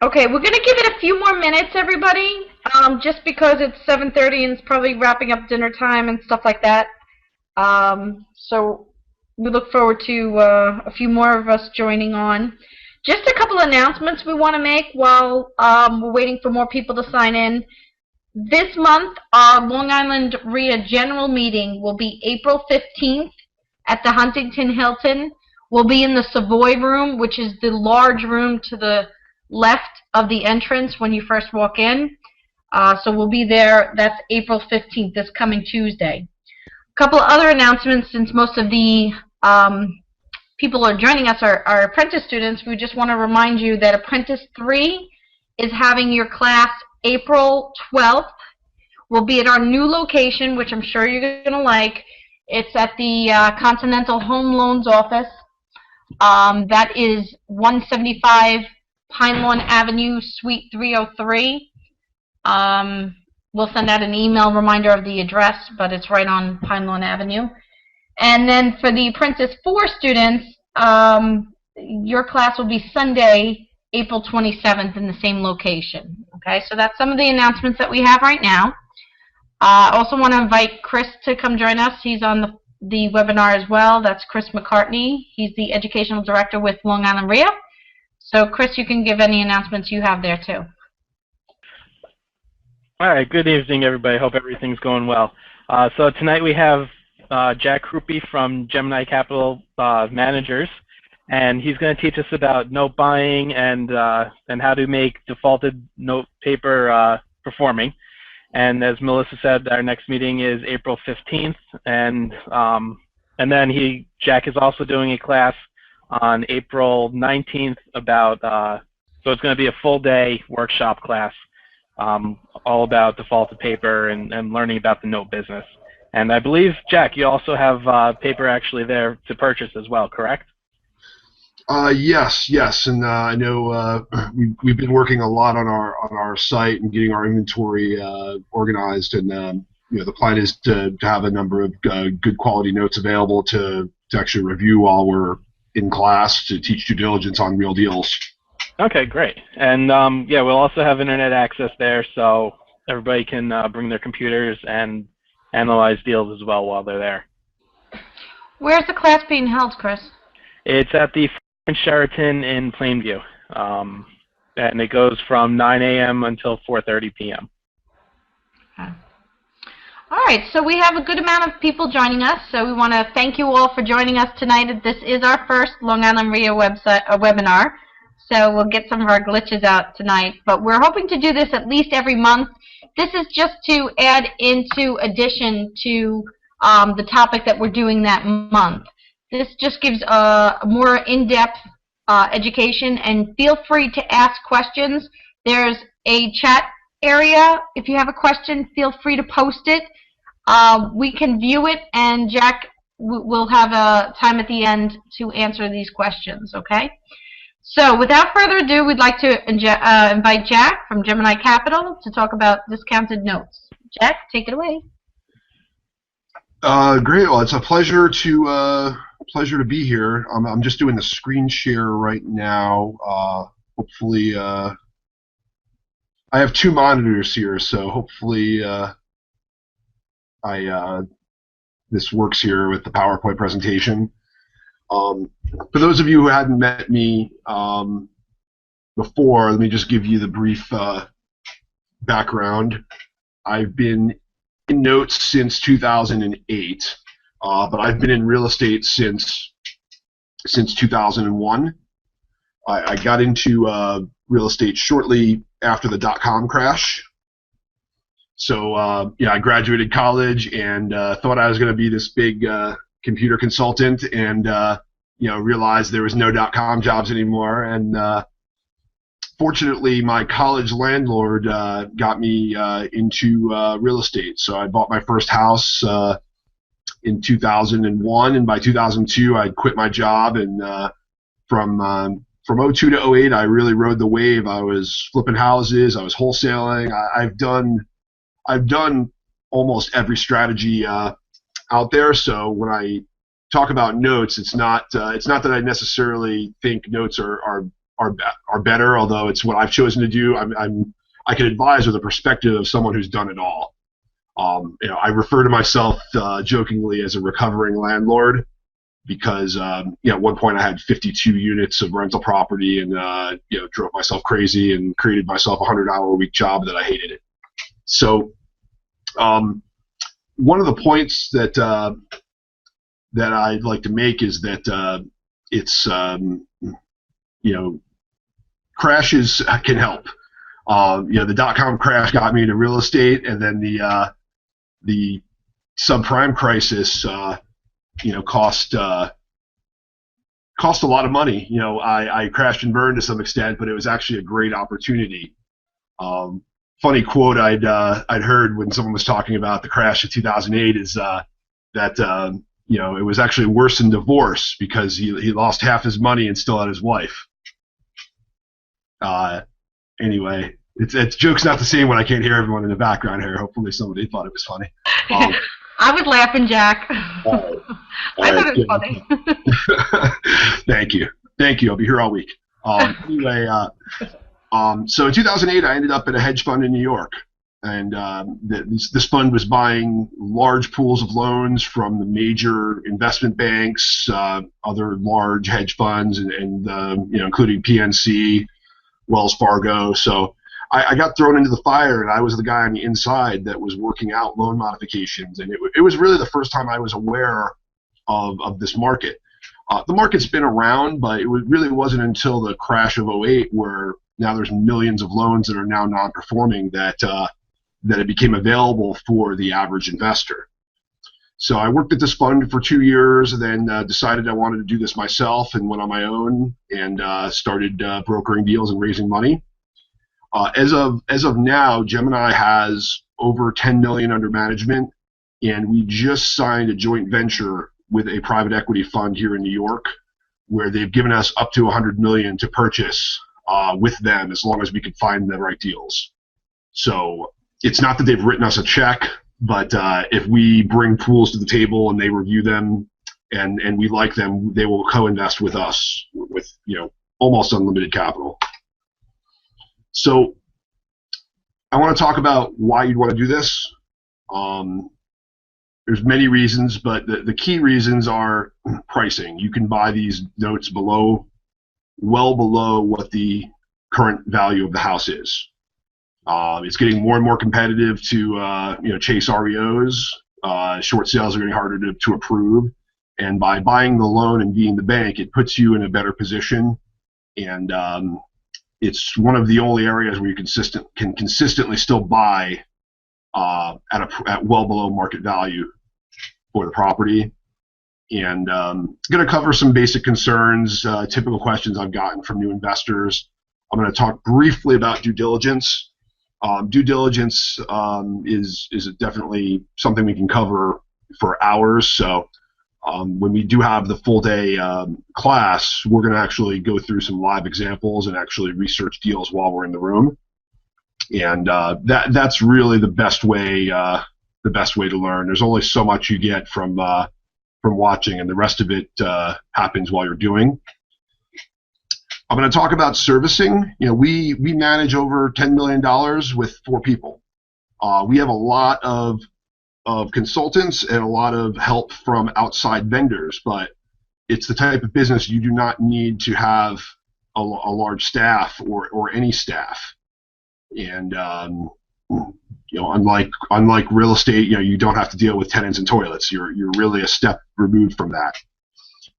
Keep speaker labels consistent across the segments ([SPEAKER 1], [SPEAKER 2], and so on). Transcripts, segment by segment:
[SPEAKER 1] Okay, we're gonna give it a few more minutes, everybody. Just because it's 7:30 and it's probably wrapping up dinner time and stuff like that. So we look forward to a few more of us joining on. Just a couple announcements we want to make while we're waiting for more people to sign in. This month, our Long Island RIA General Meeting will be April 15th at the Huntington Hilton. We'll be in the Savoy Room, which is the large room to the left of the entrance when you first walk in. So we'll be there. That's April 15th, this coming Tuesday. A couple of other announcements, since most of the people who are joining us are apprentice students. We just want to remind you that Apprentice 3 is having your class April 12th. We'll be at our new location, which I'm sure you're going to like. It's at the Continental Home Loans office. That is 175 Pine Lawn Avenue, Suite 303. We'll send out an email reminder of the address, but it's right on Pine Lawn Avenue. And then for the Apprentice 4 students, your class will be Sunday, April 27th in the same location. Okay, so that's some of the announcements that we have right now. I also want to invite Chris to come join us. He's on the webinar as well. That's Chris McCartney. He's the Educational Director with Long Island RIA. So, Chris, you can give any announcements you have there, too.
[SPEAKER 2] All right. Good evening, everybody. Hope everything's going well. So tonight we have Jack Krupey from Gemini Capital Managers, and he's going to teach us about note buying and how to make defaulted note paper performing. And as Melissa said, our next meeting is April 15th, and then Jack is also doing a class on April 19th about, so it's going to be a full day workshop class, all about defaulted paper and learning about the note business. And I believe, Jack, you also have paper actually there to purchase as well, correct?
[SPEAKER 3] Yes, and I know we've been working a lot on our site and getting our inventory organized, and the plan is to have a number of good quality notes available to actually review while we're in class to teach due diligence on real deals.
[SPEAKER 2] Okay, great. And yeah, we'll also have internet access there, so everybody can bring their computers and analyze deals as well while they're there.
[SPEAKER 1] Where's the class being held, Chris?
[SPEAKER 2] It's at the Sheraton in Plainview, and it goes from 9 a.m. until 4:30 p.m.
[SPEAKER 1] Okay. All right, so we have a good amount of people joining us, so we want to thank you all for joining us tonight. This is our first Long Island RIA webinar, so we'll get some of our glitches out tonight, but we're hoping to do this at least every month. This is just to add into addition to the topic that we're doing that month. This just gives a more in-depth education, and feel free to ask questions. There's a chat area. If you have a question, feel free to post it. We can view it, and Jack will have a time at the end to answer these questions, okay? So without further ado, we'd like to invite Jack from Gemini Capital to talk about discounted notes. Jack, take it away.
[SPEAKER 3] Great. Well, it's a pleasure to be here. I'm just doing the screen share right now. Hopefully, I have two monitors here, so hopefully this works here with the PowerPoint presentation. For those of you who hadn't met me before, let me just give you the brief background. I've been in notes since 2008, but I've been in real estate since 2001. I got into real estate shortly after the dot-com crash. So yeah, I graduated college and thought I was going to be this big computer consultant, and realized there was no dot-com jobs anymore. And fortunately, my college landlord got me into real estate. So I bought my first house in 2001, and by 2002, I'd quit my job. And from 02 to 08, I really rode the wave. I was flipping houses. I was wholesaling. I've done almost every strategy out there. So when I talk about notes, it's not that I necessarily think notes are are better. Although it's what I've chosen to do, I can advise with the perspective of someone who's done it all. I refer to myself jokingly as a recovering landlord because at one point I had 52 units of rental property and drove myself crazy and created myself a 100-hour-a-week job that I hated it. So one of the points that I'd like to make is that it's crashes can help. The dot-com crash got me into real estate, and then the subprime crisis cost a lot of money. I crashed and burned to some extent, but it was actually a great opportunity. Funny quote I'd heard when someone was talking about the crash of 2008 is that it was actually worse than divorce because he lost half his money and still had his wife. Anyway, it's joke's not the same when I can't hear everyone in the background here. Hopefully somebody thought it was funny.
[SPEAKER 1] I was laughing, Jack. I thought it was funny. Thank you. I'll be here all week. Anyway,
[SPEAKER 3] so in 2008, I ended up at a hedge fund in New York, and this fund was buying large pools of loans from the major investment banks, other large hedge funds, and including PNC, Wells Fargo. So I got thrown into the fire, and I was the guy on the inside that was working out loan modifications, and it was really the first time I was aware of this market. The market's been around, but it really wasn't until the crash of '08 where now there's millions of loans that are now non-performing that it became available for the average investor. So I worked at this fund for 2 years, and then decided I wanted to do this myself, and went on my own and started brokering deals and raising money. As of now, Gemini has over 10 million under management, and we just signed a joint venture with a private equity fund here in New York, where they've given us up to 100 million to purchase with them, as long as we can find the right deals. So it's not that they've written us a check, but if we bring pools to the table and they review them and we like them, they will co-invest with us with almost unlimited capital. So I want to talk about why you'd want to do this. There's many reasons, but the key reasons are pricing. You can buy these notes well below what the current value of the house is. It's getting more and more competitive to chase REOs. Short sales are getting harder to approve, and by buying the loan and being the bank, it puts you in a better position. And it's one of the only areas where you can consistently still buy at well below market value for the property. And I'm going to cover some basic concerns, typical questions I've gotten from new investors. I'm going to talk briefly about due diligence. Due diligence is definitely something we can cover for hours. So when we do have the full day class, we're going to actually go through some live examples and actually research deals while we're in the room. And that's really the best way to learn. There's only so much you get from watching, and the rest of it happens while you're doing. I'm going to talk about servicing. We manage over $10 million with 4 people. We have a lot of consultants and a lot of help from outside vendors, but it's the type of business you do not need to have a large staff or any staff. And unlike real estate, you don't have to deal with tenants and toilets. You're really a step removed from that.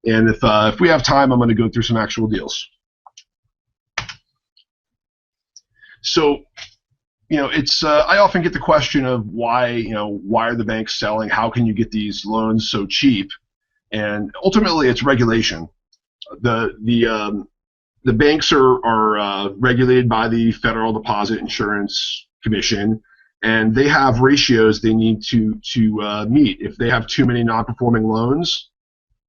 [SPEAKER 3] And if we have time, I'm going to go through some actual deals. So, it's I often get the question of why are the banks selling? How can you get these loans so cheap? And ultimately, it's regulation. The banks are regulated by the Federal Deposit Insurance Commission, and they have ratios they need to meet. If they have too many non-performing loans,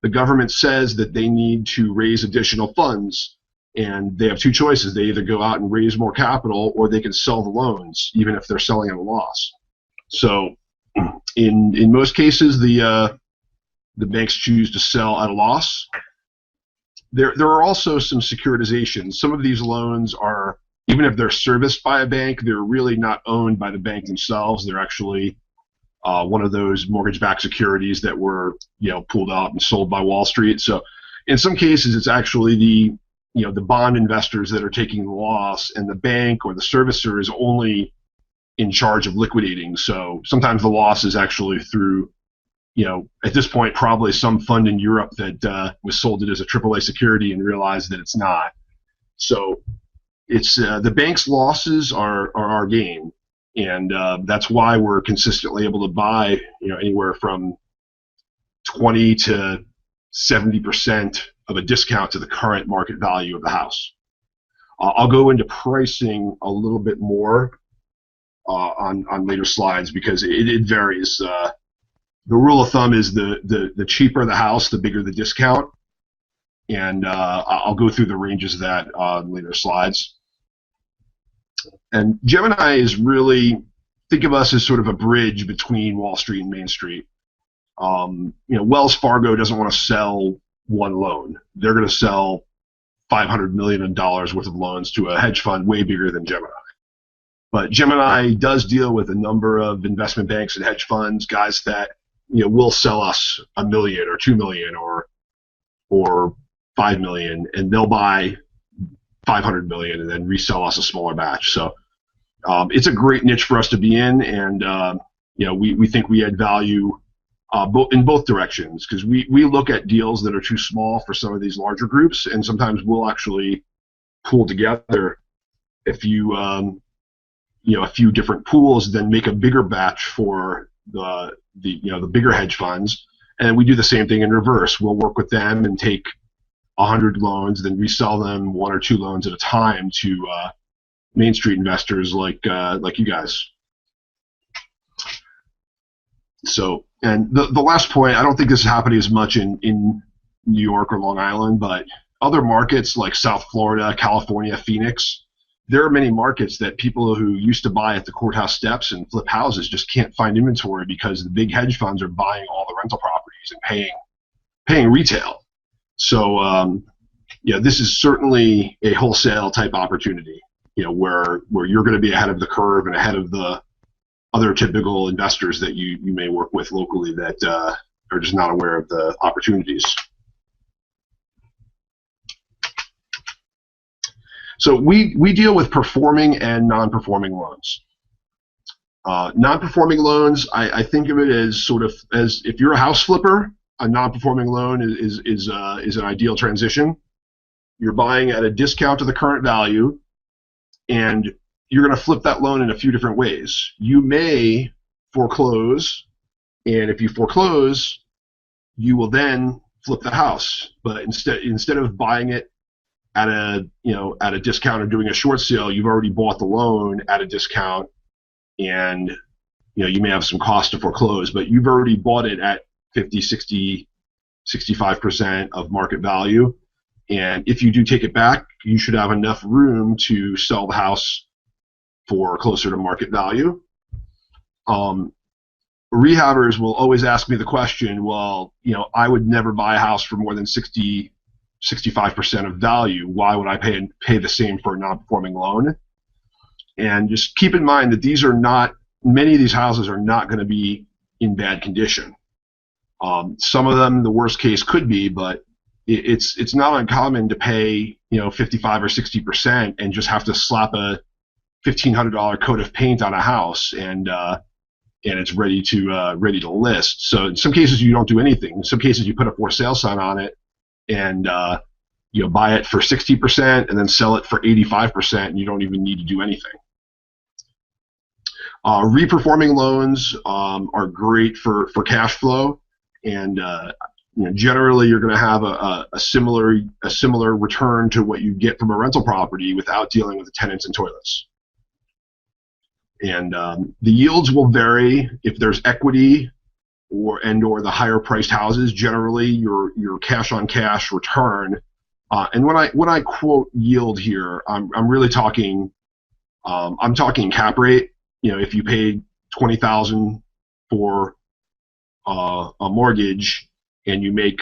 [SPEAKER 3] the government says that they need to raise additional funds. And they have 2 choices. They either go out and raise more capital, or they can sell the loans, even if they're selling at a loss. So in most cases, the banks choose to sell at a loss. There are also some securitizations. Some of these loans are, even if they're serviced by a bank, they're really not owned by the bank themselves. They're actually one of those mortgage-backed securities that were, pulled out and sold by Wall Street. So in some cases, it's actually the bond investors that are taking the loss, and the bank or the servicer is only in charge of liquidating. So sometimes the loss is actually through, at this point, probably some fund in Europe that was sold it as a AAA security and realized that it's not. So it's the bank's losses are our gain, and that's why we're consistently able to buy, anywhere from 20 to 70% of a discount to the current market value of the house. I'll go into pricing a little bit more on later slides because it varies. The rule of thumb is the cheaper the house, the bigger the discount, and I'll go through the ranges of that on later slides. And Gemini is really, think of us as sort of a bridge between Wall Street and Main Street. Wells Fargo doesn't want to sell one loan. They're going to sell $500 million worth of loans to a hedge fund way bigger than Gemini. But Gemini does deal with a number of investment banks and hedge funds, guys that will sell us $1 million or $2 million or $5 million, and they'll buy $500 million and then resell us a smaller batch. So it's a great niche for us to be in, and we think we add value in both directions, because we look at deals that are too small for some of these larger groups, and sometimes we'll actually pull together a few different pools, then make a bigger batch for the bigger hedge funds, and we do the same thing in reverse. We'll work with them and take 100 loans, then resell them 1 or 2 loans at a time to Main Street investors like you guys. So, and the last point, I don't think this is happening as much in New York or Long Island, but other markets like South Florida, California, Phoenix, there are many markets that people who used to buy at the courthouse steps and flip houses just can't find inventory because the big hedge funds are buying all the rental properties and paying retail. So this is certainly a wholesale type opportunity, where you're going to be ahead of the curve and ahead of the other typical investors that you may work with locally that are just not aware of the opportunities. So we deal with performing and non-performing loans. Non-performing loans, I think of it as sort of as if you're a house flipper, a non-performing loan is an ideal transition. You're buying at a discount to the current value, and you're going to flip that loan in a few different ways. You may foreclose, and if you foreclose, you will then flip the house. But instead of buying it at a discount or doing a short sale, you've already bought the loan at a discount, and you may have some cost to foreclose, but you've already bought it at 50, 60, 65% of market value. And if you do take it back, you should have enough room to sell the house for closer to market value. Rehabbers will always ask me the question, well, I would never buy a house for more than 60, 65% of value. Why would I pay the same for a non-performing loan? And just keep in mind that many of these houses are not going to be in bad condition. Some of them, the worst case could be, but it's not uncommon to pay 55 or 60% and just have to slap a $1,500 coat of paint on a house, and it's ready to list. So in some cases you don't do anything. In some cases you put a for sale sign on it and buy it for 60% and then sell it for 85%, and you don't even need to do anything. Reperforming loans are great for cash flow, and generally you're going to have a similar return to what you get from a rental property without dealing with the tenants and toilets. And the yields will vary if there's equity or the higher priced houses. Generally, your cash on cash return. And when I quote yield here, I'm really talking I'm talking cap rate. If you paid $20,000 for a mortgage and you make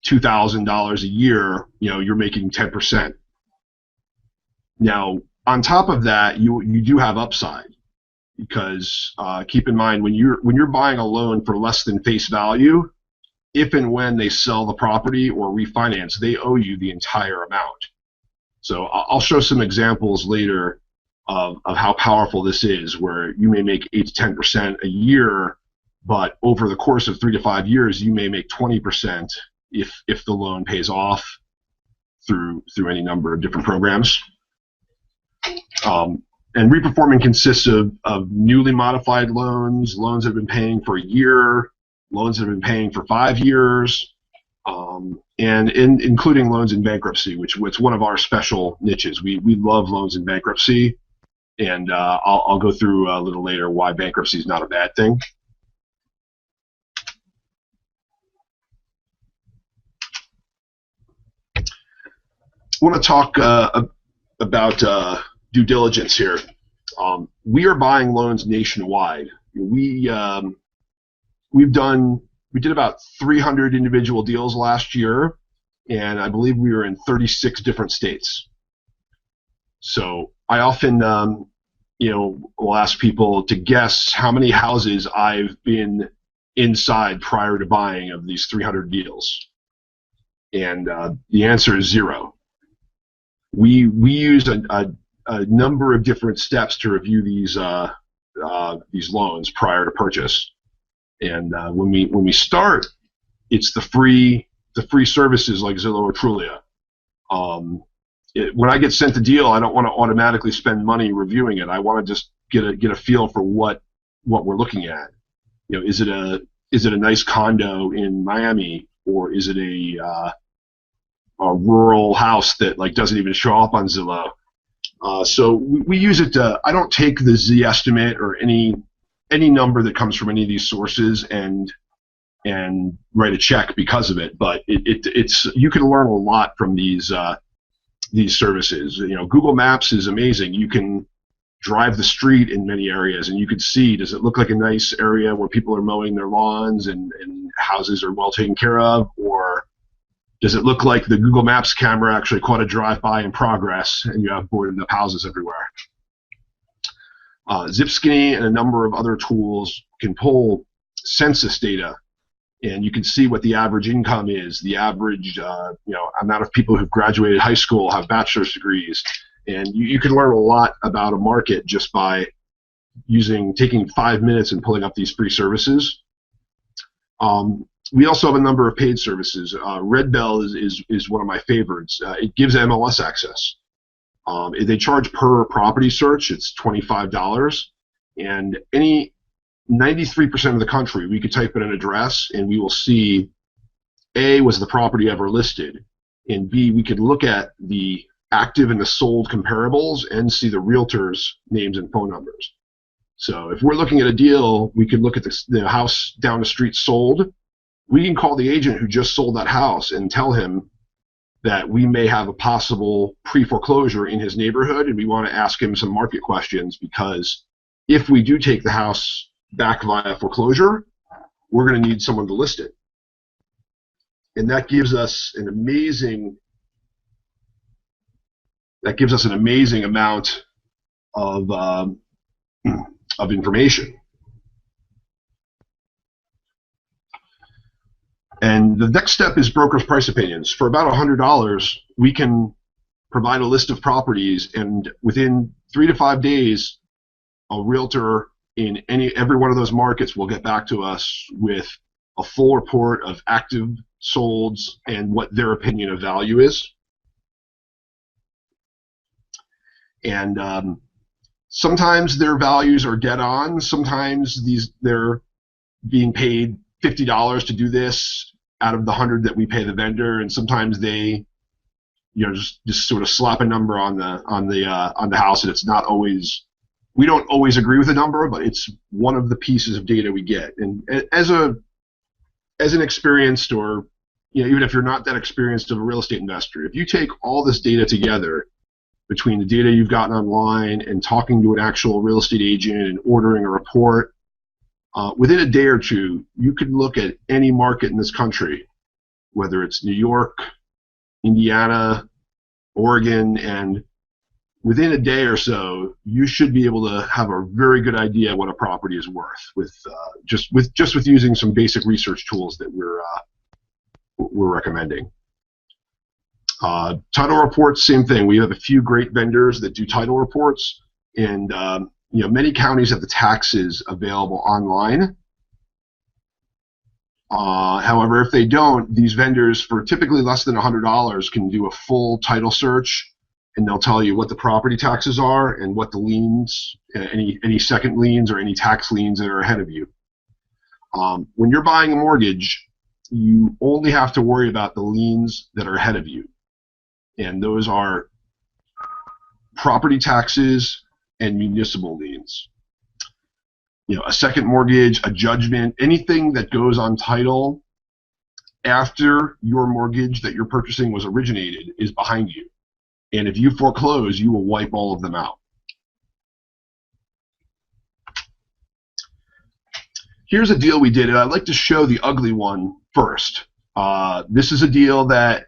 [SPEAKER 3] $2,000 a year, you're making 10%. Now, on top of that, you do have upside, because keep in mind, when you're buying a loan for less than face value, if and when they sell the property or refinance, they owe you the entire amount. So I'll show some examples later of how powerful this is, where you may make 8 to 10% a year, but over the course of 3 to 5 years, you may make 20% if the loan pays off through any number of different programs. And reperforming consists of newly modified loans, loans that have been paying for a year, loans that have been paying for 5 years, and including loans in bankruptcy, which is one of our special niches. We love loans in bankruptcy, and I'll go through a little later why bankruptcy is not a bad thing. I want to talk about due diligence here. We are buying loans nationwide. We did about 300 individual deals last year, and I believe we were in 36 different states. So I often will ask people to guess how many houses I've been inside prior to buying of these 300 deals, and the answer is 0. We use a number of different steps to review these loans prior to purchase, and when we start, it's the free services like Zillow or Trulia. When I get sent a deal, I don't want to automatically spend money reviewing it. I want to just get a feel for what we're looking at. Is it a nice condo in Miami, or is it a rural house that doesn't even show up on Zillow? So we use it to. I don't take the Z estimate or any number that comes from any of these sources and write a check because of it. But it's you can learn a lot from these services. Google Maps is amazing. You can drive the street in many areas, and you can see, does it look like a nice area where people are mowing their lawns and houses are well taken care of, or does it look like the Google Maps camera actually caught a drive-by in progress and you have boarded up houses everywhere? Zipskinny and a number of other tools can pull census data, and you can see what the average income is, the average amount of people who've graduated high school, have bachelor's degrees, and you can learn a lot about a market just by taking 5 minutes and pulling up these free services. We also have a number of paid services. Red Bell is one of my favorites. It gives MLS access. They charge per property search. It's $25, and 93% of the country, we could type in an address and we will see, A, was the property ever listed, and B, we could look at the active and the sold comparables and see the realtors' names and phone numbers. So if we're looking at a deal, we could look at the house down the street sold. We can call the agent who just sold that house and tell him that we may have a possible pre-foreclosure in his neighborhood, and we want to ask him some market questions, because if we do take the house back via foreclosure, we're going to need someone to list it. And that gives us an amazing amount of information. And the next step is broker's price opinions. For about $100, we can provide a list of properties, and within 3 to 5 days, a realtor in every one of those markets will get back to us with a full report of active solds and what their opinion of value is. And sometimes their values are dead on. Sometimes they're being paid $50 to do this out of the 100 that we pay the vendor, and sometimes they, just sort of slap a number on the house, and it's not always. We don't always agree with the number, but it's one of the pieces of data we get. And as an experienced, or even if you're not that experienced of a real estate investor, if you take all this data together, between the data you've gotten online and talking to an actual real estate agent and ordering a report, within a day or two, you could look at any market in this country whether it's New York, Indiana, Oregon, and within a day or so, you should be able to have a very good idea what a property is worth with just with using some basic research tools that we're recommending. Title reports, same thing. We have a few great vendors that do title reports, and many counties have the taxes available online. However, if they don't, these vendors, for typically less than $100, can do a full title search, and they'll tell you what the property taxes are and what the liens, any second liens or any tax liens that are ahead of you. When you're buying a mortgage, you only have to worry about the liens that are ahead of you, and those are property taxes and municipal liens. A second mortgage, a judgment, anything that goes on title after your mortgage that you're purchasing was originated is behind you. And if you foreclose, you will wipe all of them out. Here's a deal we did, and I'd like to show the ugly one first. This is a deal that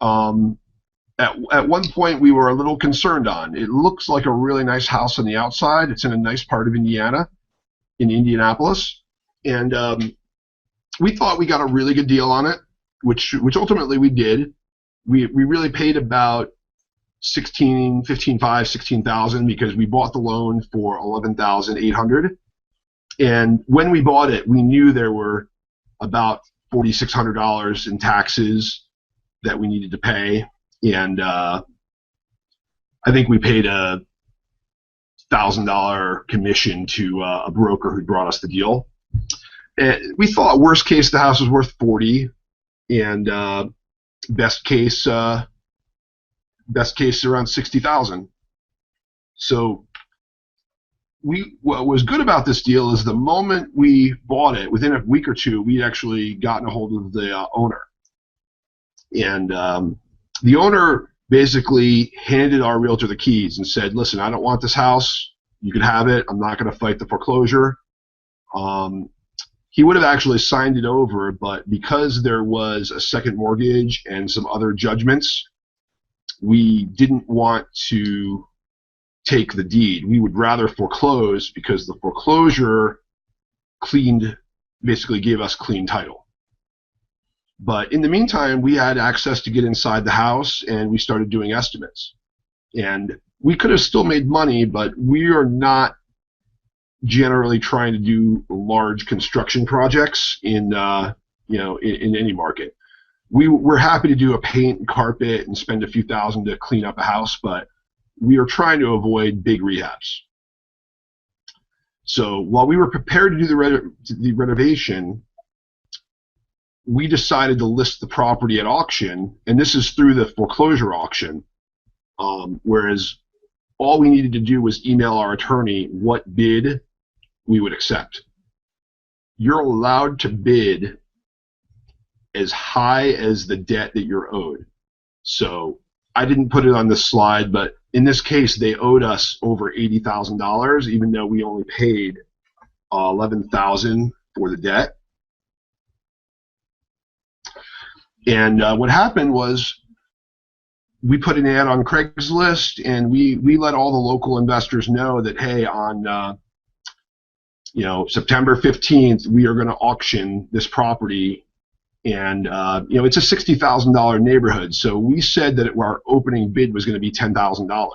[SPEAKER 3] at one point we were a little concerned on. It looks like a really nice house on the outside. It's in a nice part of Indiana, in Indianapolis, and we thought we got a really good deal on it, which ultimately we did. We really paid about $16,000 because we bought the loan for $11,800, and when we bought it, we knew there were about $4,600 in taxes that we needed to pay, and I think we paid a $1,000 commission to a broker who brought us the deal. And we thought worst case the house was worth $40,000, and best case around $60,000. So what was good about this deal is the moment we bought it, within a week or two, we'd actually gotten a hold of the owner, and the owner basically handed our realtor the keys and said, listen, I don't want this house. You can have it. I'm not going to fight the foreclosure. He would have actually signed it over, but because there was a second mortgage and some other judgments, we didn't want to take the deed. We would rather foreclose because the foreclosure basically gave us clean title. But in the meantime, we had access to get inside the house, and we started doing estimates. And we could have still made money, but we are not generally trying to do large construction projects in any market. We're happy to do a paint and carpet and spend a few thousand to clean up a house, but we are trying to avoid big rehabs. So while we were prepared to do the renovation, we decided to list the property at auction, and this is through the foreclosure auction, whereas all we needed to do was email our attorney what bid we would accept. You're allowed to bid as high as the debt that you're owed. So I didn't put it on this slide, but in this case, they owed us over $80,000, even though we only paid $11,000 for the debt. And what happened was we put an ad on Craigslist, and we let all the local investors know that, hey, on September 15th, we are going to auction this property, and it's a $60,000 neighborhood. So we said that our opening bid was going to be $10,000.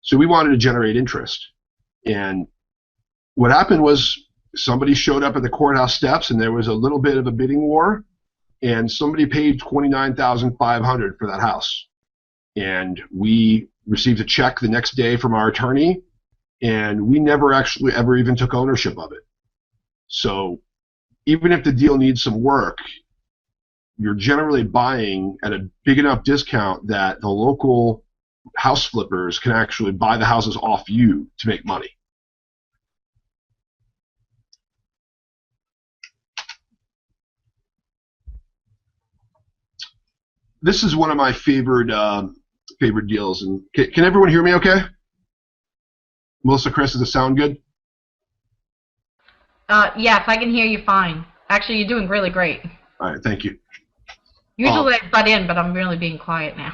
[SPEAKER 3] So we wanted to generate interest. And what happened was somebody showed up at the courthouse steps, and there was a little bit of a bidding war. And somebody paid $29,500 for that house. And we received a check the next day from our attorney, and we never actually ever even took ownership of it. So even if the deal needs some work, you're generally buying at a big enough discount that the local house flippers can actually buy the houses off you to make money. This is one of my favorite deals. And can everyone hear me okay? Melissa, Chris, does it sound good?
[SPEAKER 1] Yes, I can hear you fine. Actually, you're doing really great.
[SPEAKER 3] All right, thank you.
[SPEAKER 1] Usually I butt in, but I'm really being quiet now.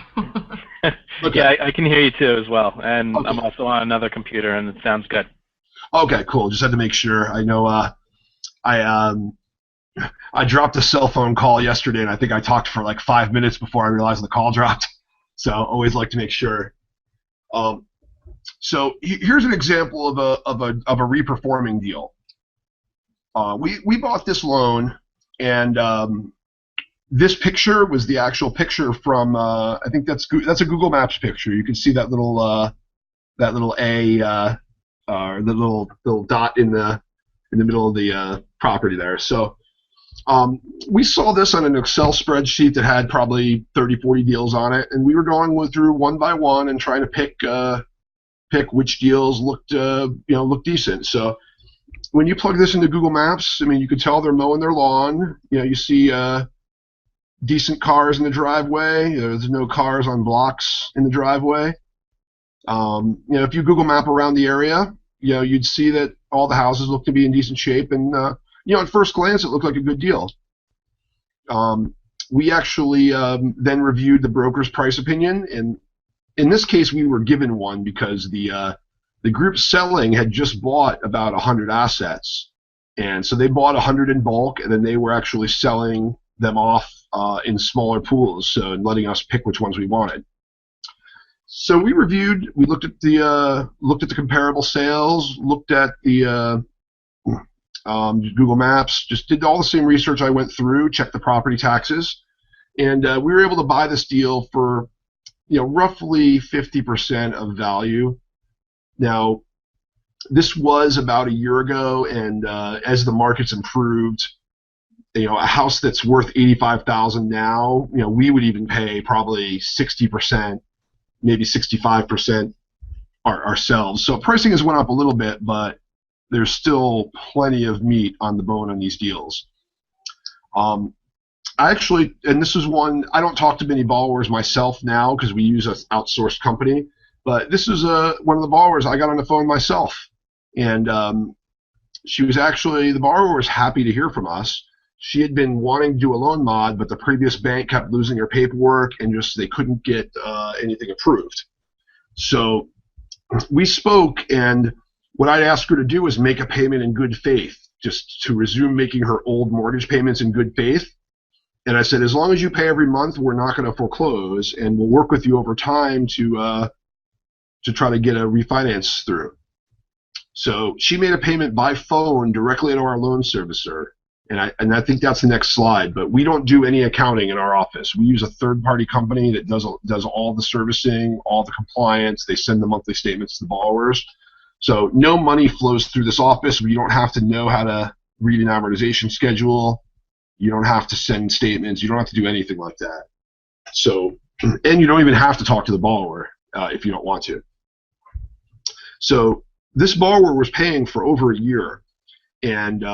[SPEAKER 3] Okay.
[SPEAKER 2] Yeah, I can hear you too as well, and
[SPEAKER 3] Okay.
[SPEAKER 2] I'm also on another computer, and it sounds good.
[SPEAKER 3] Okay, cool. Just had to make sure. I know I I dropped a cell phone call yesterday, and I think I talked for like 5 minutes before I realized the call dropped. So always like to make sure. Um, so here's an example of a reperforming deal. We bought this loan, and this picture was the actual picture from I think that's a Google Maps picture. You can see that little A the little dot in the middle of the property there. So we saw this on an Excel spreadsheet that had probably 30, 40 deals on it, and we were going through one by one and trying to pick which deals looked looked decent. So when you plug this into Google Maps, I mean, you can tell they're mowing their lawn. You see decent cars in the driveway. There's no cars on blocks in the driveway. If you Google map around the area, you'd see that all the houses look to be in decent shape, and at first glance, it looked like a good deal. We actually then reviewed the broker's price opinion, and in this case, we were given one because the group selling had just bought about 100 assets, and so they bought 100 in bulk, and then they were actually selling them off in smaller pools, so and letting us pick which ones we wanted. So we reviewed. We looked at the comparable sales, looked at the Google Maps, just did all the same research I went through, checked the property taxes, and we were able to buy this deal for roughly 50% of value. Now, this was about a year ago, and as the market's improved, a house that's worth $85,000 now, we would even pay probably 60%, maybe 65% ourselves. So pricing has went up a little bit, but there's still plenty of meat on the bone on these deals. And this is one, I don't talk to many borrowers myself now because we use an outsourced company, but this is one of the borrowers I got on the phone myself. And the borrower was happy to hear from us. She had been wanting to do a loan mod, but the previous bank kept losing her paperwork and they couldn't get anything approved. So we spoke, and what I'd asked her to do was make a payment in good faith, just to resume making her old mortgage payments in good faith. And I said, as long as you pay every month, we're not going to foreclose, and we'll work with you over time to try to get a refinance through. So she made a payment by phone directly to our loan servicer. And I think that's the next slide, but we don't do any accounting in our office. We use a third-party company that does all the servicing, all the compliance. They send the monthly statements to the borrowers. So no money flows through this office. You don't have to know how to read an amortization schedule. You don't have to send statements. You don't have to do anything like that. So, and you don't even have to talk to the borrower if you don't want to. So this borrower was paying for over a year, and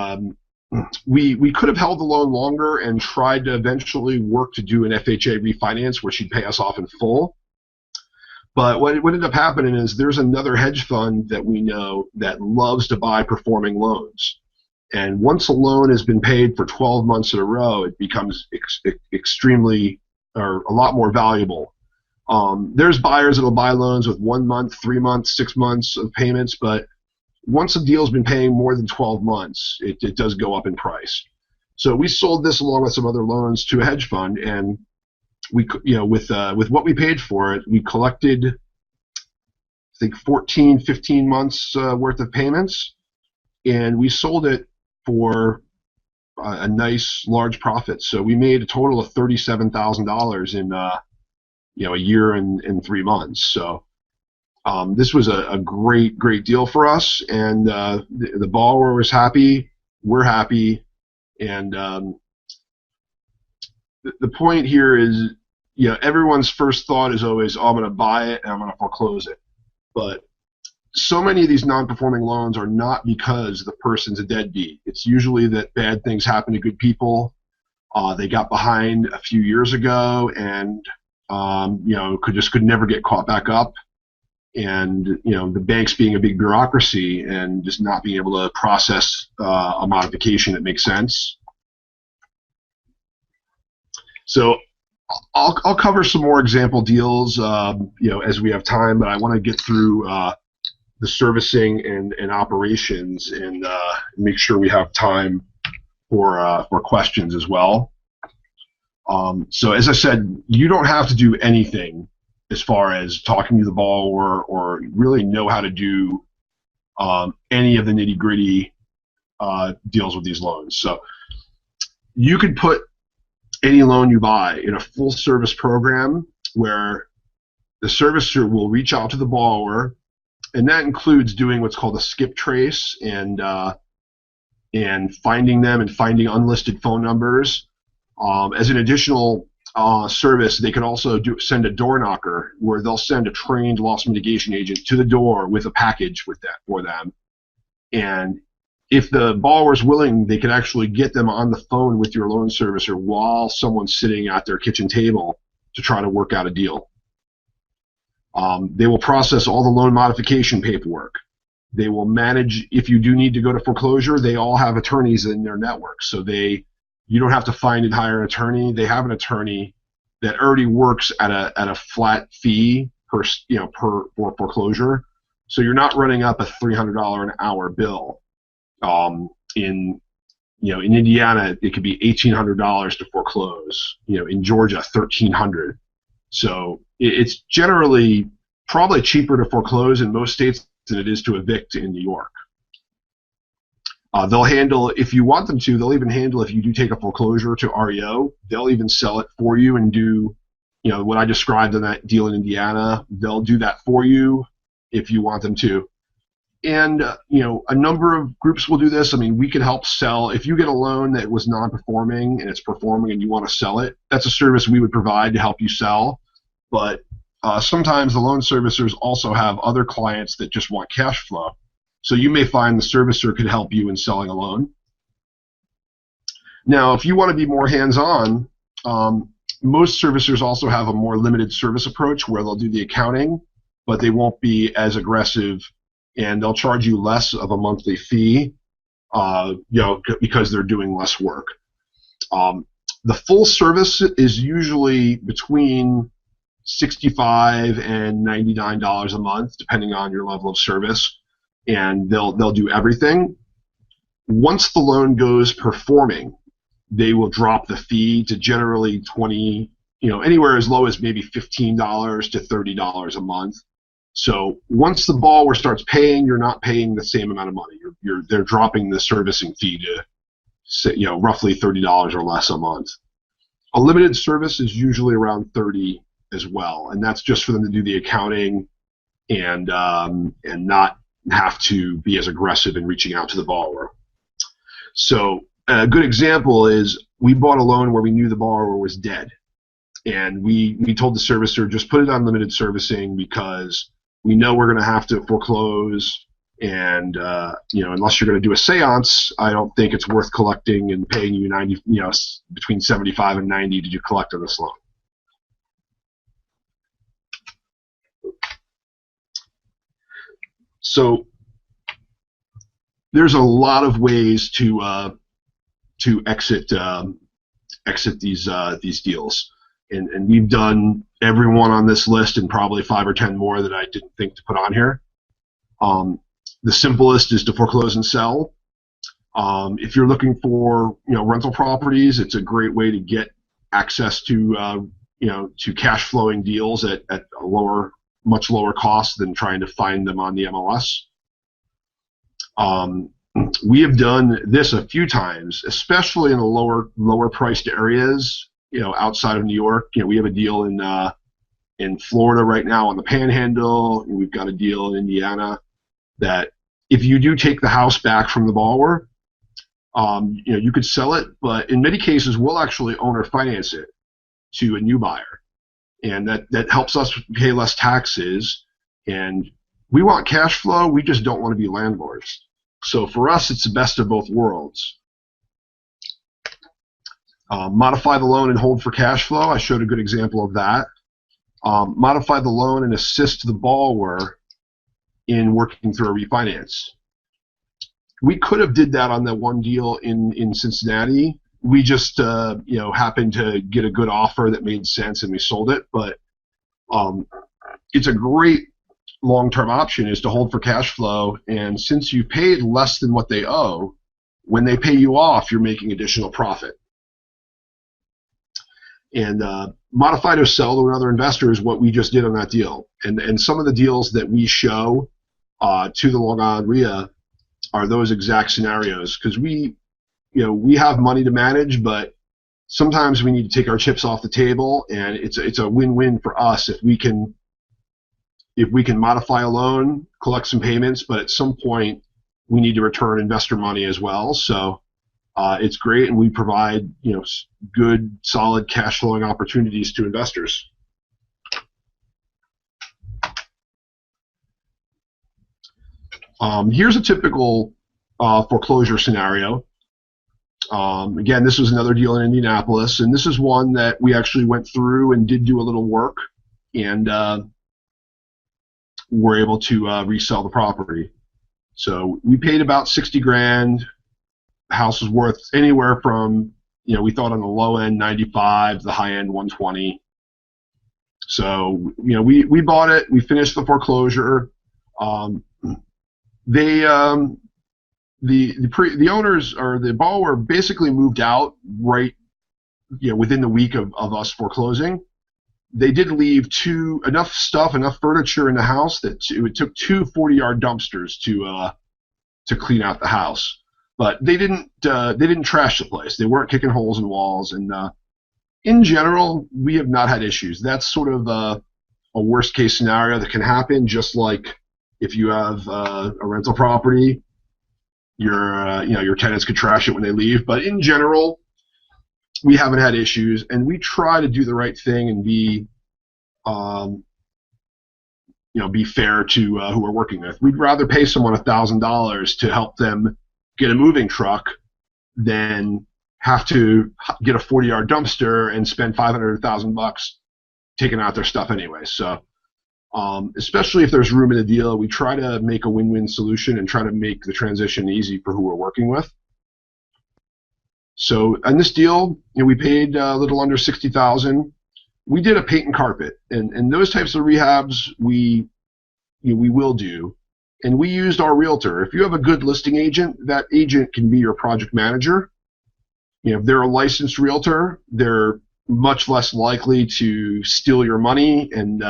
[SPEAKER 3] we could have held the loan longer and tried to eventually work to do an FHA refinance where she'd pay us off in full. But what ended up happening is there's another hedge fund that we know that loves to buy performing loans. And once a loan has been paid for 12 months in a row, it becomes extremely, or a lot more valuable. There's buyers that will buy loans with 1 month, 3 months, 6 months of payments, but once a deal's been paying more than 12 months, it does go up in price. So we sold this along with some other loans to a hedge fund, and we, with what we paid for it, we collected, I think, 14, 15 months worth of payments, and we sold it for a nice large profit. So we made a total of $37,000 in a year and 3 months. So this was a great deal for us, and the borrower was happy. We're happy, and the point here is, everyone's first thought is always, oh, I'm going to buy it and I'm going to foreclose it. But so many of these non-performing loans are not because the person's a deadbeat. It's usually that bad things happen to good people. They got behind a few years ago and could never get caught back up. And the banks being a big bureaucracy and just not being able to process a modification that makes sense. So I'll cover some more example deals, as we have time, but I want to get through the servicing and operations and make sure we have time for questions as well. So as I said, you don't have to do anything as far as talking to the borrower or really know how to do any of the nitty-gritty deals with these loans. So you could put any loan you buy in a full service program where the servicer will reach out to the borrower, and that includes doing what's called a skip trace and finding them and finding unlisted phone numbers. As an additional service, they can also send a door knocker where they'll send a trained loss mitigation agent to the door with a package with that for them. And if the borrower's willing, they can actually get them on the phone with your loan servicer while someone's sitting at their kitchen table to try to work out a deal. They will process all the loan modification paperwork. They will manage, if you do need to go to foreclosure, they all have attorneys in their network. So you don't have to find and hire an attorney. They have an attorney that already works at a flat fee for foreclosure. So you're not running up a $300 an hour bill. In Indiana, it could be $1,800 to foreclose. In Georgia, $1,300. So it's generally probably cheaper to foreclose in most states than it is to evict in New York. They'll handle, if you want them to, they'll even handle if you do take a foreclosure to REO. They'll even sell it for you and do, what I described in that deal in Indiana. They'll do that for you if you want them to. And, a number of groups will do this. I mean, we can help sell. If you get a loan that was non-performing and it's performing and you want to sell it, that's a service we would provide to help you sell. But sometimes the loan servicers also have other clients that just want cash flow. So you may find the servicer could help you in selling a loan. Now, if you want to be more hands-on, most servicers also have a more limited service approach where they'll do the accounting, but they won't be as aggressive, and they'll charge you less of a monthly fee, because they're doing less work. The full service is usually between $65 and $99 a month, depending on your level of service, and they'll do everything. Once the loan goes performing, they will drop the fee to generally anywhere as low as maybe $15 to $30 a month. So once the borrower starts paying, you're not paying the same amount of money. They're dropping the servicing fee to roughly $30 or less a month. A limited service is usually around $30 as well, and that's just for them to do the accounting and not have to be as aggressive in reaching out to the borrower. So a good example is we bought a loan where we knew the borrower was dead, and we told the servicer, just put it on limited servicing because we know we're going to have to foreclose, and unless you're going to do a seance, I don't think it's worth collecting and paying you between $75 and $90 to collect on this loan. So there's a lot of ways to exit these deals, and we've done every one on this list and probably 5 or 10 more that I didn't think to put on here. The simplest is to foreclose and sell. If you're looking for rental properties, it's a great way to get access to to cash flowing deals at a much lower cost than trying to find them on the MLS. We have done this a few times, especially in the lower priced areas, outside of New York. We have a deal in Florida right now on the Panhandle, and we've got a deal in Indiana that if you do take the house back from the borrower, you could sell it, but in many cases we'll actually own or finance it to a new buyer. And that helps us pay less taxes, and we want cash flow, we just don't want to be landlords. So for us, it's the best of both worlds. Modify the loan and hold for cash flow. I showed a good example of that. Modify the loan and assist the borrower in working through a refinance. We could have did that on the one deal in Cincinnati. we just happened to get a good offer that made sense and we sold it. But it's a great long-term option is to hold for cash flow, and since you paid less than what they owe, when they pay you off, you're making additional profit. And modify to sell to another investor is what we just did on that deal. And some of the deals that we show to the Long Island RIA are those exact scenarios, because we have money to manage, but sometimes we need to take our chips off the table, and it's a win-win for us if we can modify a loan, collect some payments, but at some point we need to return investor money as well. So it's great, and we provide good, solid cash flowing opportunities to investors. Here's a typical foreclosure scenario. Again, this was another deal in Indianapolis, and this is one that we actually went through and did do a little work, and were able to resell the property. So we paid about 60 grand. The house was worth anywhere from, we thought on the low end 95, the high end 120. So we bought it. We finished the foreclosure. The owners, or the borrower, basically moved out right within the week of us foreclosing. They did leave enough furniture in the house that it took 2 40-yard dumpsters to clean out the house. But they didn't trash the place. They weren't kicking holes in walls, and in general, we have not had issues. That's sort of a worst case scenario that can happen. Just like if you have a rental property, your tenants could trash it when they leave. But in general, we haven't had issues, and we try to do the right thing and be fair to who we're working with. We'd rather pay someone $1,000 to help them get a moving truck than have to get a 40-yard dumpster and spend $500,000 taking out their stuff anyway. So, especially if there's room in the deal, we try to make a win-win solution and try to make the transition easy for who we're working with. So on this deal, we paid a little under $60,000. We did a paint and carpet, and those types of rehabs we will do, and we used our realtor. If you have a good listing agent, that agent can be your project manager. If they're a licensed realtor, they're much less likely to steal your money and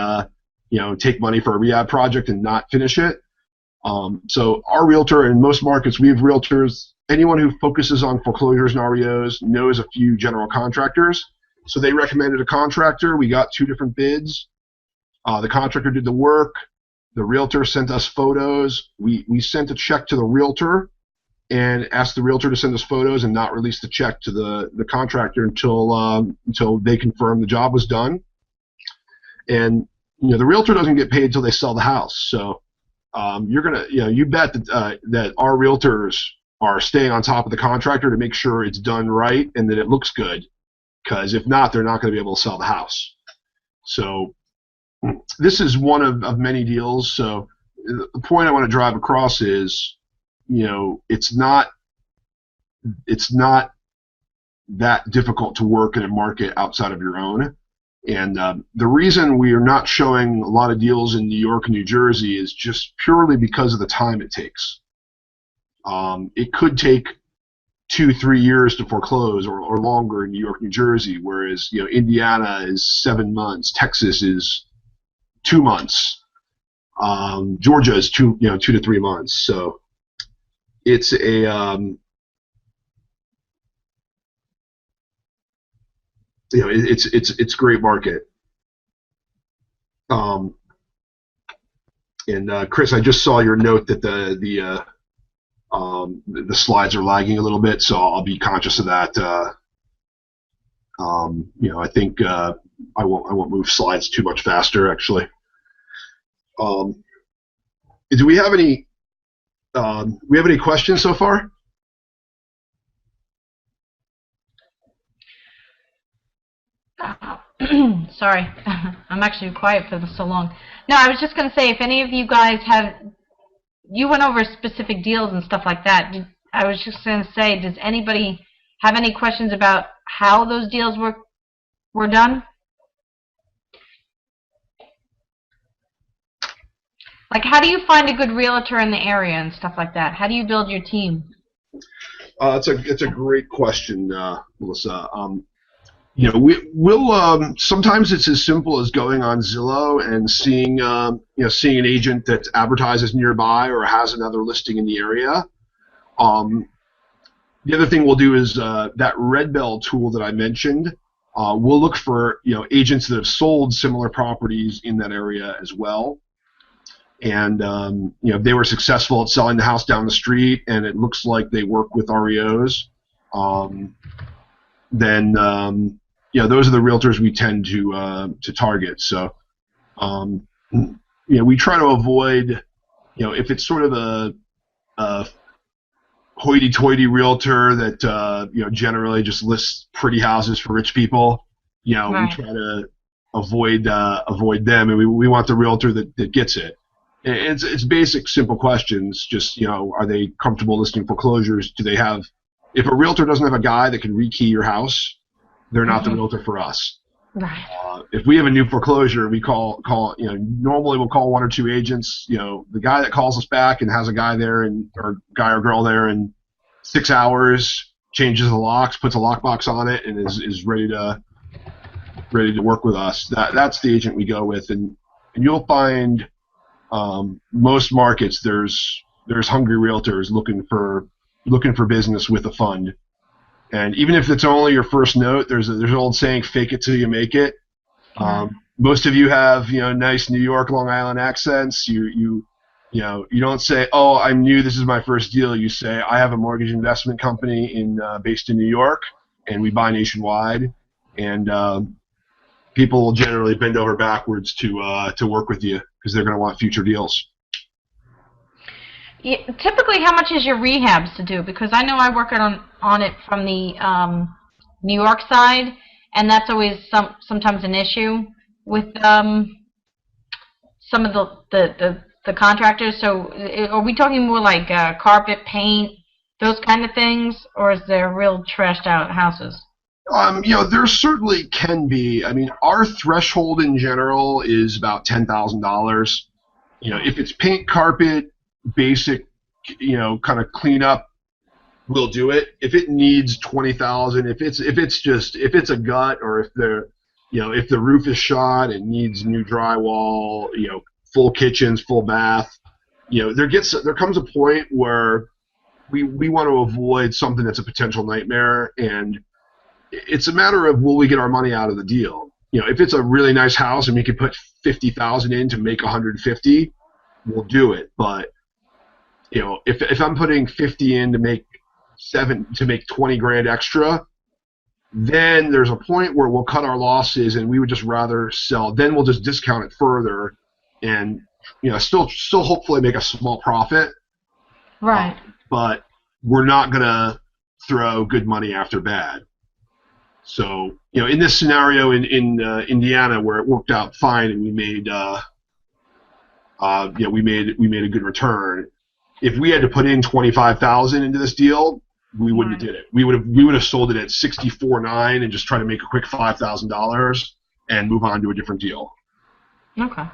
[SPEAKER 3] take money for a rehab project and not finish it. So our realtor, in most markets, we have realtors. Anyone who focuses on foreclosures and REOs knows a few general contractors. So they recommended a contractor. We got 2 different bids. The contractor did the work. The realtor sent us photos. We sent a check to the realtor and asked the realtor to send us photos and not release the check to the contractor until they confirmed the job was done. And the realtor doesn't get paid until they sell the house. So you bet that our realtors are staying on top of the contractor to make sure it's done right and that it looks good, because if not, they're not going to be able to sell the house. So this is one of many deals. So the point I want to drive across is, it's not that difficult to work in a market outside of your own. And the reason we are not showing a lot of deals in New York and New Jersey is just purely because of the time it takes. It could take 2-3 years to foreclose or longer in New York, New Jersey, whereas Indiana is 7 months, Texas is 2 months, Georgia is 2 to 3 months. So it's it's a great market. And Chris, I just saw your note that the slides are lagging a little bit, so I'll be conscious of that. I think I won't move slides too much faster, actually. Do we have any questions so far?
[SPEAKER 1] Sorry, I'm actually quiet for so long. No, I was just going to say, if any of you guys you went over specific deals and stuff like that. I was just going to say, does anybody have any questions about how those deals were done? Like, how do you find a good realtor in the area and stuff like that? How do you build your team?
[SPEAKER 3] It's a great question, Melissa. We'll sometimes it's as simple as going on Zillow and seeing seeing an agent that advertises nearby or has another listing in the area. The other thing we'll do is that Red Bell tool that I mentioned. We'll look for agents that have sold similar properties in that area as well. And if they were successful at selling the house down the street and it looks like they work with REOs, then those are the realtors we tend to target. So we try to avoid if it's sort of a hoity-toity realtor that generally just lists pretty houses for rich people.
[SPEAKER 1] Right.
[SPEAKER 3] We try to avoid them, and we want the realtor that gets it. It's basic, simple questions. Just are they comfortable listing foreclosures? Do they have? If a realtor doesn't have a guy that can rekey your house, they're not the realtor for us.
[SPEAKER 1] Right.
[SPEAKER 3] If we have a new foreclosure, we call normally we'll call one or two agents. The guy that calls us back and has a guy there or guy or girl there in 6 hours, changes the locks, puts a lockbox on it, and is ready to work with us. That's the agent we go with, and you'll find. Most markets there's hungry realtors looking for business with a fund, and even if it's only your first note, there's an old saying, fake it till you make it. Most of you have nice New York, Long Island accents. You don't say, oh, I'm new, this is my first deal. You say, I have a mortgage investment company based in New York, and we buy nationwide, and people will generally bend over backwards to work with you because they're going to want future deals.
[SPEAKER 1] Yeah, typically, how much is your rehabs to do? Because I know I work on it from the New York side, and that's always sometimes an issue with some of the contractors. So are we talking more like carpet, paint, those kind of things, or is there real trashed out houses?
[SPEAKER 3] There certainly can be. I mean, our threshold in general is about $10,000. If it's paint, carpet, basic, kind of cleanup, we'll do it. If it needs $20,000, if it's a gut, or if the roof is shot and needs new drywall, full kitchens, full bath, there comes a point where we want to avoid something that's a potential nightmare, and it's a matter of will we get our money out of the deal. If it's a really nice house and we could put $50,000 in to make $150, we'll do it. But if I'm putting 50 in to make 20 grand extra, then there's a point where we'll cut our losses and we would just rather sell. Then we'll just discount it further and still hopefully make a small profit.
[SPEAKER 1] Right.
[SPEAKER 3] But we're not gonna throw good money after bad. So, in this scenario in Indiana, where it worked out fine and we made we made a good return. If we had to put in $25,000 into this deal, we wouldn't have did it. We would have sold it at $64,900 and just try to make a quick $5,000 and move on to a different deal.
[SPEAKER 1] Okay.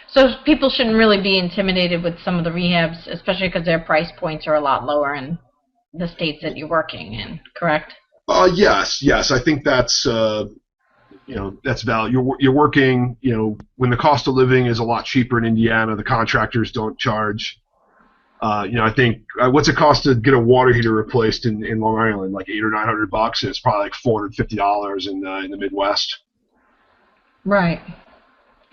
[SPEAKER 1] So people shouldn't really be intimidated with some of the rehabs, especially because their price points are a lot lower in the states that you're working in, correct?
[SPEAKER 3] Yes. I think that's that's valid. You're working. When the cost of living is a lot cheaper in Indiana, the contractors don't charge. I think what's it cost to get a water heater replaced in Long Island? Like $800 or $900, and it's probably like $450 in the Midwest.
[SPEAKER 1] Right.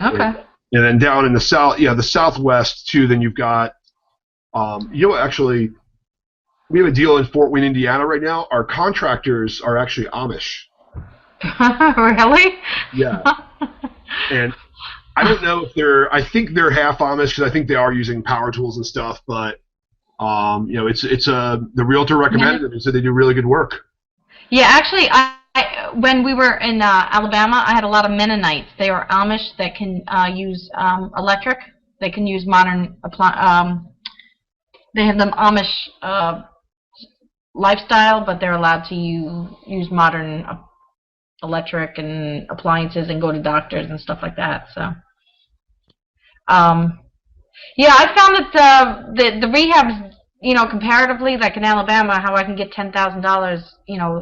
[SPEAKER 1] Okay.
[SPEAKER 3] And then down in the south, the Southwest too. Then you've got, actually, we have a deal in Fort Wayne, Indiana right now. Our contractors are actually Amish.
[SPEAKER 1] Really?
[SPEAKER 3] Yeah. And I don't know if I think they're half Amish because I think they are using power tools and stuff. But the realtor recommended them and said they do really good work.
[SPEAKER 1] Yeah, actually, when we were in Alabama, I had a lot of Mennonites. They are Amish that can use electric. They can use modern they have them Amish lifestyle, but they're allowed to use modern electric and appliances and go to doctors and stuff like that. So, yeah, I found that the rehabs, comparatively, like in Alabama, how I can get $10,000,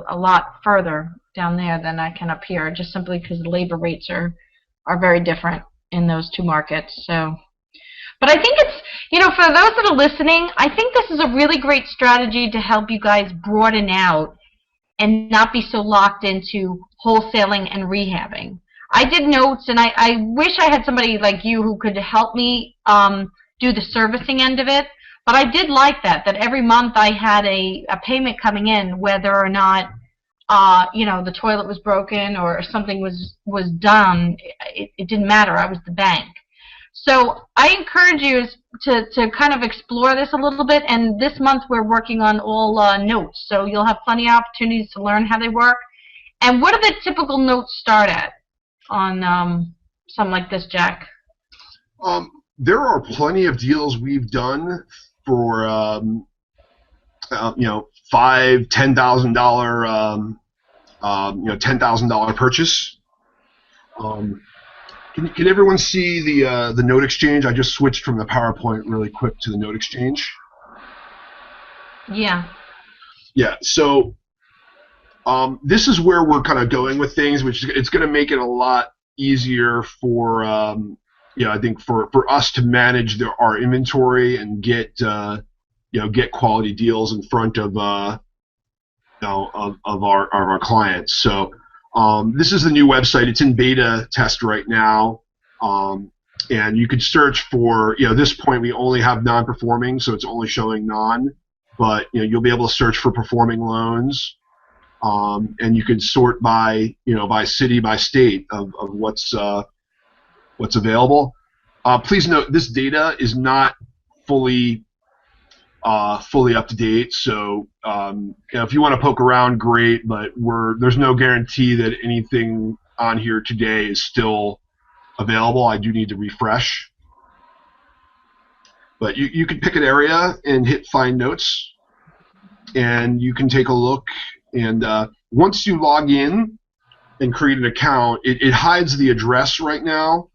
[SPEAKER 1] a lot further down there than I can up here, just simply because the labor rates are very different in those two markets. So, but I think it's, for those that are listening, I think this is a really great strategy to help you guys broaden out and not be so locked into wholesaling and rehabbing. I did notes, and I wish I had somebody like you who could help me do the servicing end of it. But I did like that every month I had a payment coming in, whether or not the toilet was broken or something was done. It didn't matter. I was the bank. So I encourage you to kind of explore this a little bit. And this month we're working on all notes, so you'll have plenty of opportunities to learn how they work. And what do the typical notes start at on something like this, Jack?
[SPEAKER 3] There are plenty of deals we've done for $5,000, $10,000 $10,000 purchase. Can everyone see the note exchange? I just switched from the PowerPoint really quick to the note exchange.
[SPEAKER 1] Yeah.
[SPEAKER 3] Yeah. So this is where we're kind of going with things, which it's going to make it a lot easier for I think for us to manage our inventory and get quality deals in front of of our clients. So this is the new website. It's in beta test right now, and you could search for at this point we only have non-performing, so it's only showing non. But you'll be able to search for performing loans, and you can sort by by city, by state of what's available. Please note this data is not fully up to date. So if you want to poke around, great. But there's no guarantee that anything on here today is still available. I do need to refresh. But you can pick an area and hit Find Notes, and you can take a look. And once you log in and create an account, it hides the address right now.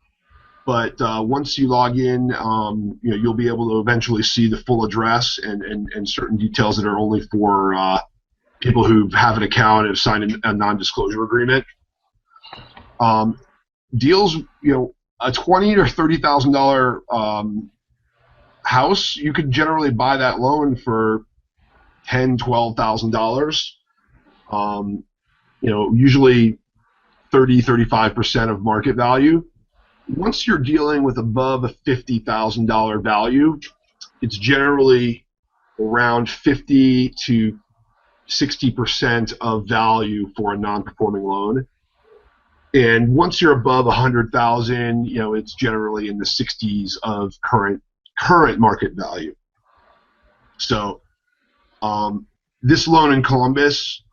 [SPEAKER 3] But once you log in, you'll be able to eventually see the full address and certain details that are only for people who have an account and have signed a non-disclosure agreement. Deals, a $20,000 or $30,000 house, you could generally buy that loan for $10,000, $12,000. Usually 30-35% of market value. Once you're dealing with above a $50,000 value, it's generally around 50 to 60% of value for a non-performing loan. And once you're above 100,000, it's generally in the 60s of current market value. So this loan in Columbus,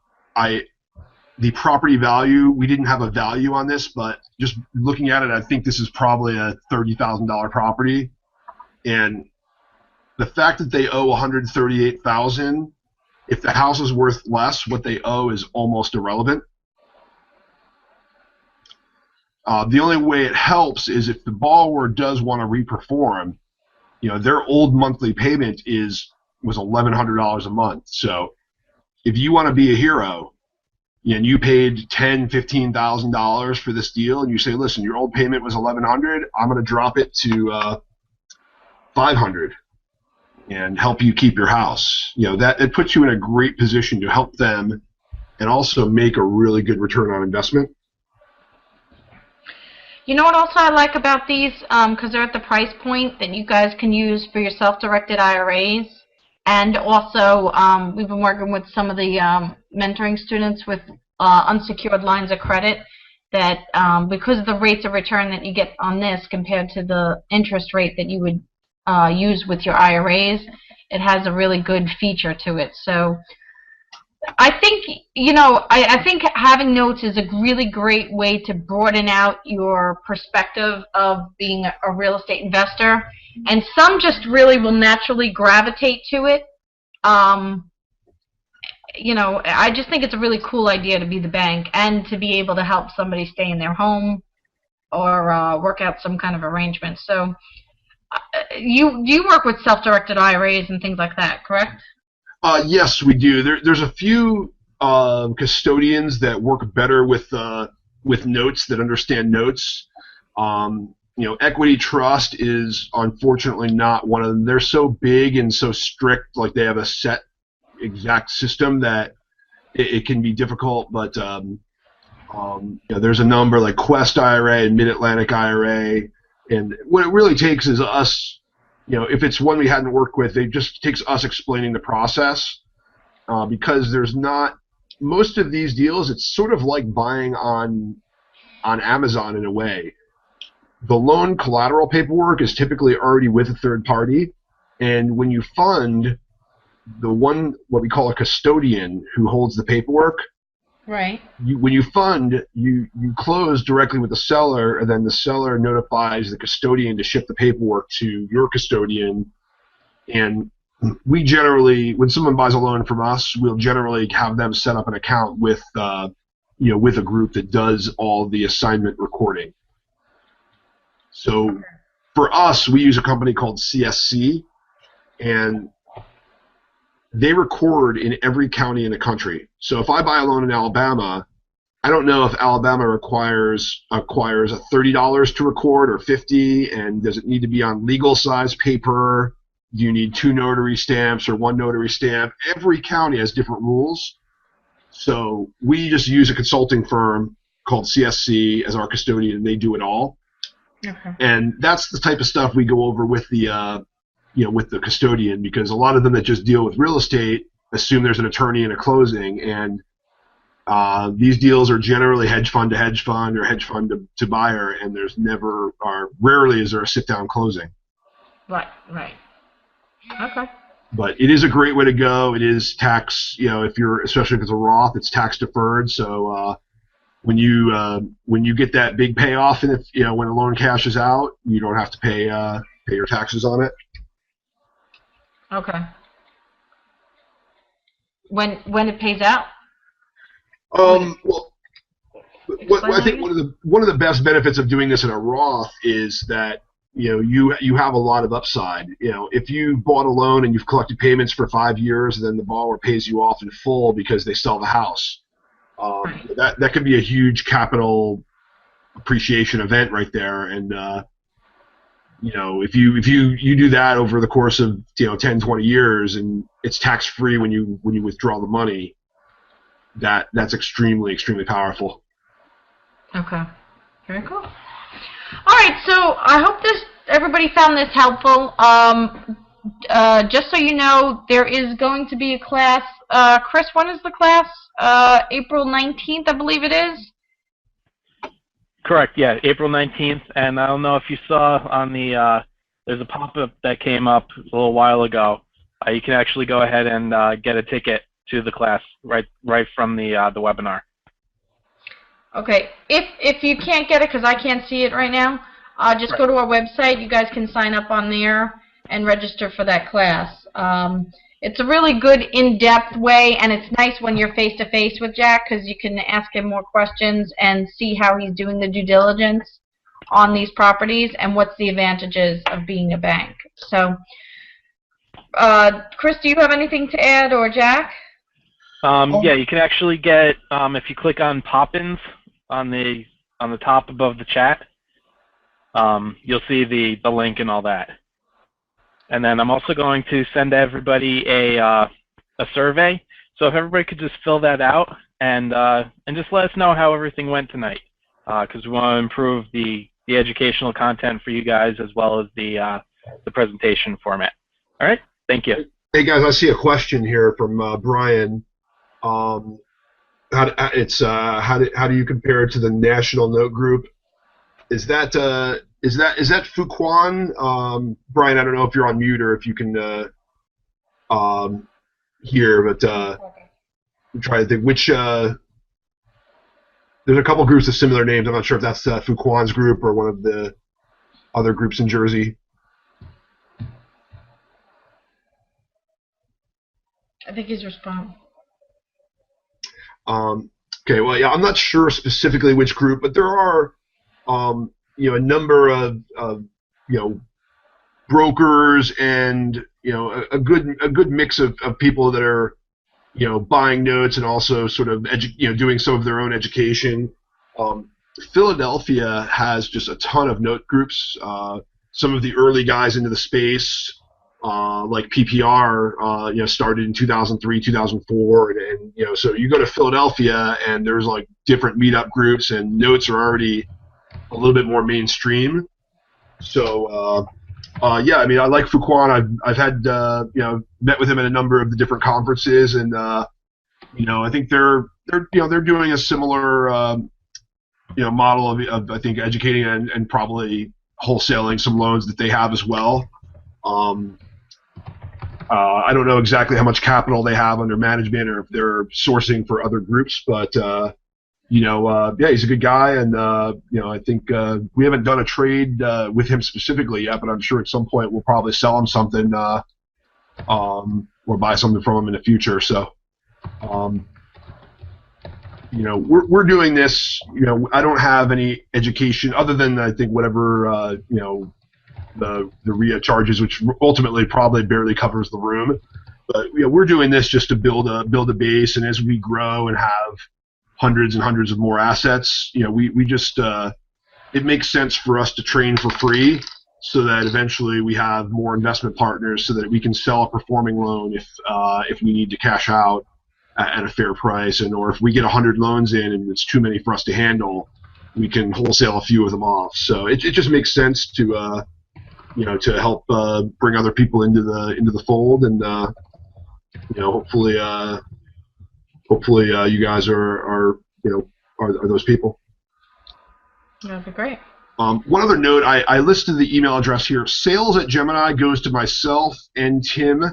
[SPEAKER 3] the property value, we didn't have a value on this, but just looking at it, I think this is probably a $30,000 property. And the fact that they owe $138,000, if the house is worth less, what they owe is almost irrelevant. The only way it helps is if the borrower does want to reperform, their old monthly payment was $1,100 a month. So if you want to be a hero, and you paid $10,000, $15,000 for this deal, and you say, listen, your old payment was $1,100, I'm going to drop it to $500 and help you keep your house. That it puts you in a great position to help them and also make a really good return on investment.
[SPEAKER 1] You know what also I like about these, because they're at the price point that you guys can use for your self-directed IRAs. And also, we've been working with some of the mentoring students with unsecured lines of credit that because of the rates of return that you get on this compared to the interest rate that you would use with your IRAs, it has a really good feature to it. So I think, I think having notes is a really great way to broaden out your perspective of being a real estate investor. And some just really will naturally gravitate to it. you know, I just think it's a really cool idea to be the bank and to be able to help somebody stay in their home or work out some kind of arrangement. So you work with self-directed IRAs and things like that, correct?
[SPEAKER 3] Yes, we do. There's a few custodians that work better with notes, that understand notes. You know, Equity Trust is unfortunately not one of them. They're so big and so strict, like they have a set exact system that it can be difficult. But you know, there's a number like Quest IRA and Mid Atlantic IRA, and what it really takes is us. You know, if it's one we hadn't worked with, it just takes us explaining the process, because there's not most of these deals. It's sort of like buying on Amazon in a way. The loan collateral paperwork is typically already with a third party, and when you fund, what we call a custodian who holds the paperwork.
[SPEAKER 1] Right.
[SPEAKER 3] When you fund, you close directly with the seller, and then the seller notifies the custodian to ship the paperwork to your custodian. And we generally, when someone buys a loan from us, we'll generally have them set up an account with, you know, with a group that does all the assignment recording. So for us, we use a company called CSC, and they record in every county in the country. So if I buy a loan in Alabama, I don't know if Alabama requires $30 to record or $50, and does it need to be on legal size paper? Do you need 2 notary stamps or 1 notary stamp? Every county has different rules. So we just use a consulting firm called CSC as our custodian, and they do it all.
[SPEAKER 1] Okay.
[SPEAKER 3] And that's the type of stuff we go over with the you know, with the custodian, because a lot of them that just deal with real estate assume there's an attorney in a closing, and these deals are generally hedge fund to hedge fund or hedge fund to buyer, and there's never, or rarely is there a sit-down closing.
[SPEAKER 1] Right, right. Okay.
[SPEAKER 3] But it is a great way to go. It is tax, you know, especially if it's a Roth, it's tax deferred. So when you get that big payoff, and if, you know, when a loan cashes out, you don't have to pay your taxes on it.
[SPEAKER 1] Okay. When it pays out?
[SPEAKER 3] Well, I think one of the best benefits of doing this in a Roth is that, you know, you have a lot of upside. You know, if you bought a loan and you've collected payments for 5 years, then the borrower pays you off in full because they sell the house.
[SPEAKER 1] Right.
[SPEAKER 3] That could be a huge capital appreciation event right there. And you know, if you do that over the course of, you know, 10, 20 years, and it's tax free when you withdraw the money, that's extremely powerful.
[SPEAKER 1] Okay. Very cool. All right, so I hope everybody found this helpful. Just so you know, there is going to be a class. Chris, when is the class? April 19th, I believe it is.
[SPEAKER 2] Correct, yeah, April 19th, and I don't know if you saw on the, there's a pop-up that came up a little while ago. You can actually go ahead and get a ticket to the class right from the webinar.
[SPEAKER 1] Okay, if you can't get it, because I can't see it right now, just go to our website. You guys can sign up on there and register for that class. It's a really good in-depth way, and it's nice when you're face-to-face with Jack, because you can ask him more questions and see how he's doing the due diligence on these properties and what's the advantages of being a bank. So, Chris, do you have anything to add, or Jack?
[SPEAKER 2] Yeah, you can actually get, if you click on Poppins on the top above the chat, you'll see the link and all that. And then I'm also going to send everybody a survey. So if everybody could just fill that out and just let us know how everything went tonight, because we want to improve the educational content for you guys as well as the presentation format. All right, thank you.
[SPEAKER 3] Hey guys, I see a question here from Brian. How do you compare it to the National Note Group? Is that Fuquan? Brian, I don't know if you're on mute or if you can hear, but I'm trying to think which. There's a couple groups of similar names. I'm not sure if that's Fuquan's group or one of the other groups in Jersey.
[SPEAKER 1] I think he's responding.
[SPEAKER 3] Okay, well, yeah, I'm not sure specifically which group, but there are, a number of, brokers and, a good mix of people that are, buying notes and also sort of, doing some of their own education. Um, Philadelphia has just a ton of note groups. Some of the early guys into the space, like PPR, started in 2003, 2004, and so you go to Philadelphia and there's like different meetup groups, and notes are already a little bit more mainstream. So yeah, I mean, I like Fuquan. I've had met with him at a number of the different conferences, and I think they're doing a similar model of I think educating and probably wholesaling some loans that they have as well. Um, I don't know exactly how much capital they have under management or if they're sourcing for other groups, but yeah, he's a good guy, and I think we haven't done a trade with him specifically yet, but I'm sure at some point we'll probably sell him something or buy something from him in the future. So, we're doing this. I don't have any education other than I think whatever the RIA charges, which ultimately probably barely covers the room. But we're doing this just to build a base, and as we grow and have hundreds and hundreds of more assets, we just it makes sense for us to train for free, so that eventually we have more investment partners, so that we can sell a performing loan if we need to cash out at a fair price, or if we get 100 loans in and it's too many for us to handle, we can wholesale a few of them off. So it just makes sense to to help bring other people into the fold, and hopefully you guys are those people.
[SPEAKER 1] That'd be great.
[SPEAKER 3] One other note, I listed the email address here. Sales@Gemini goes to myself and Tim,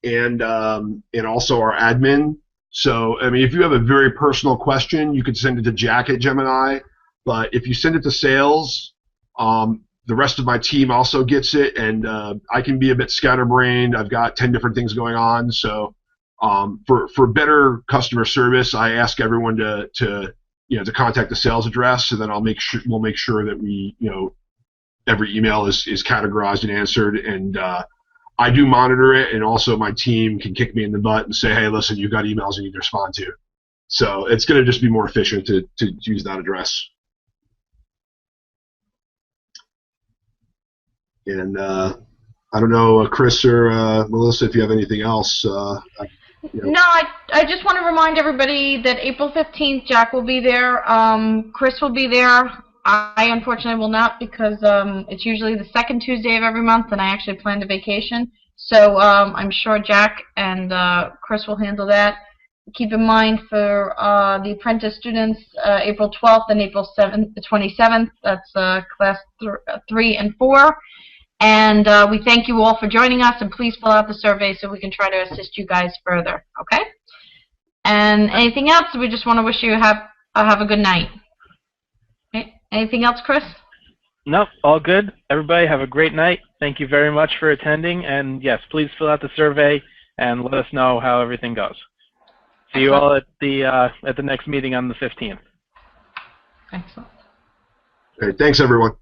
[SPEAKER 3] and also our admin. So, I mean, if you have a very personal question, you could send it to Jack@Gemini. But if you send it to sales, the rest of my team also gets it, and I can be a bit scatterbrained. I've got 10 different things going on. So for better customer service, I ask everyone to contact the sales address, so then we'll make sure that we, every email is categorized and answered, and I do monitor it, and also my team can kick me in the butt and say, hey, listen, you've got emails you need to respond to. So it's going to just be more efficient to use that address. And I don't know, Chris or Melissa, if you have anything else.
[SPEAKER 1] No, I just want to remind everybody that April 15th, Jack will be there. Chris will be there. I unfortunately will not, because it's usually the second Tuesday of every month, and I actually planned a vacation. So I'm sure Jack and Chris will handle that. Keep in mind for the apprentice students, April 12th and April 27th, that's class 3 and 4. And we thank you all for joining us, and please fill out the survey so we can try to assist you guys further, okay? And anything else, we just want to wish you have a good night. Okay. Anything else, Chris?
[SPEAKER 2] Nope, all good. Everybody have a great night. Thank you very much for attending, and yes, please fill out the survey and let us know how everything goes. See you all at the next meeting on the 15th.
[SPEAKER 1] Excellent.
[SPEAKER 3] Okay, thanks, everyone.